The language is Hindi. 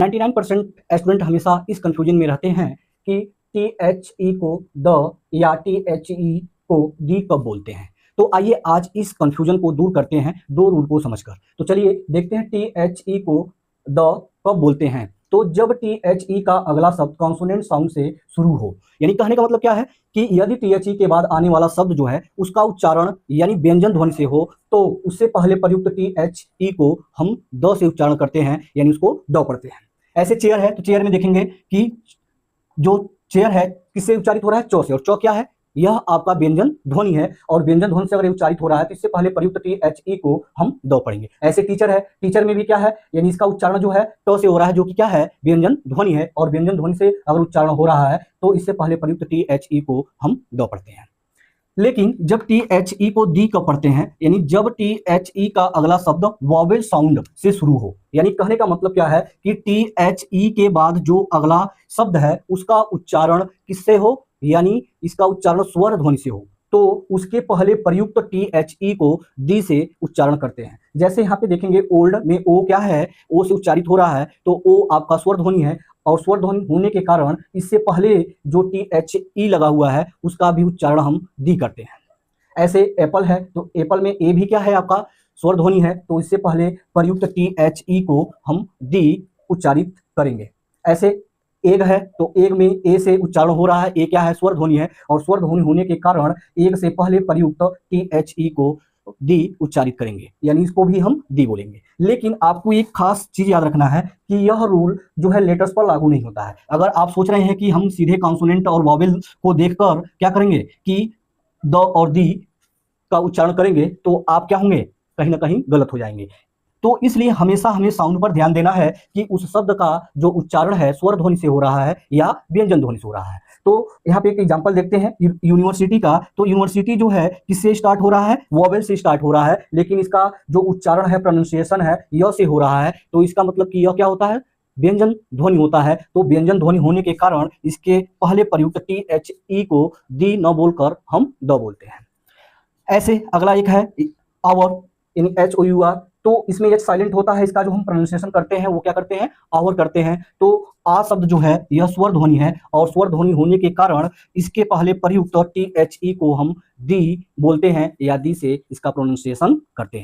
99% स्टूडेंट हमेशा इस कंफ्यूजन में रहते हैं कि टी एच ई को द या टी एच ई को दी कब बोलते हैं। तो आइए आज इस कंफ्यूजन को दूर करते हैं दो रूल को समझकर। तो चलिए देखते हैं टी एच ई को द कब बोलते हैं। तो जब टी एच ई का अगला शब्द कॉन्सोनेंट साउंड से शुरू हो, यानी कहने का मतलब क्या है कि यदि टी एच ई के बाद आने वाला शब्द जो है उसका उच्चारण यानी व्यंजन ध्वनि से हो, तो उससे पहले प्रयुक्त टी एच ई को हम द से उच्चारण करते हैं, यानी उसको द पढ़ते हैं। ऐसे चेयर है तो चेयर में देखेंगे कि जो चेयर है किससे उच्चारित हो रहा है, च से, और च क्या है, यह आपका व्यंजन ध्वनि है, और व्यंजन ध्वनि से अगर उच्चारित हो रहा है तो इससे पहले प्रयुक्त टी एच ई को हम द पढ़ेंगे। ऐसे टीचर है, टीचर में भी क्या है, यानी इसका उच्चारण जो है ट से हो रहा है, जो कि क्या है, व्यंजन ध्वनि है, और व्यंजन ध्वनि से अगर उच्चारण हो रहा है तो इससे पहले प्रयुक्त टी एच ई को हम द पढ़ते हैं। लेकिन जब टी एच ई को दी कब पढ़ते हैं, यानी जब टी एच ई का अगला शब्द वॉवेल साउंड से शुरू हो, यानी कहने का मतलब क्या है कि टी एच ई के बाद जो अगला शब्द है उसका उच्चारण किससे हो, यानी इसका उच्चारण स्वर ध्वनि से हो, तो उसके पहले प्रयुक्त टी एच ई को दी से उच्चारण करते हैं। जैसे यहाँ पे देखेंगे ओल्ड में ओ क्या है, ओ से उच्चारित हो रहा है, तो ओ आपका स्वर ध्वनि है, और स्वर ध्वनि होने के कारण इससे पहले जो टी एच ई लगा हुआ है उसका भी उच्चारण हम दी करते हैं। ऐसे एप्पल है तो एप्पल में ए भी क्या है, आपका स्वर ध्वनि है, तो इससे पहले प्रयुक्त टी एच ई को हम दी उच्चारित करेंगे। ऐसे एग है तो एग में ए से उच्चारण हो रहा है, ए क्या है, स्वर ध्वनि है, और स्वर ध्वनि होने के कारण एग से पहले प्रयुक्त टी एच ई को दी उच्चारित करेंगे, यानी इसको भी हम दी बोलेंगे। लेकिन आपको एक खास चीज याद रखना है कि यह रूल जो है लेटर्स पर लागू नहीं होता है। अगर आप सोच रहे हैं कि हम सीधे कॉन्सोनेंट और वॉवेल को देखकर क्या करेंगे कि द और दी का उच्चारण करेंगे, तो आप क्या होंगे, कहीं ना कहीं गलत हो जाएंगे। तो इसलिए हमेशा हमें साउंड पर ध्यान देना है कि उस शब्द का जो उच्चारण है स्वर ध्वनि से हो रहा है या व्यंजन ध्वनि से हो रहा है। तो यहाँ पे एक एग्जांपल देखते हैं यूनिवर्सिटी का। तो यूनिवर्सिटी जो है किससे स्टार्ट हो रहा है, वॉवेल से स्टार्ट हो रहा है, लेकिन इसका जो उच्चारण है, प्रोनाउंसिएशन है, य से हो रहा है, तो इसका मतलब कि यह क्या होता है, व्यंजन ध्वनि होता है। तो व्यंजन ध्वनि होने के कारण इसके पहले प्रयुक्त टी एच ई को दी न बोलकर हम द बोलते हैं। ऐसे अगला एक है आवर, यानी एच ओ यू आर, तो इसमें एच साइलेंट होता है, इसका जो हम प्रोनाउंसिएशन करते हैं वो क्या करते हैं, आवर करते हैं। तो आ शब्द जो है यह स्वर ध्वनि है, और स्वर ध्वनि होने के कारण इसके पहले प्रयुक्त टी एच ई को हम दी बोलते हैं, या दी से इसका प्रोनाउंसिएशन करते हैं।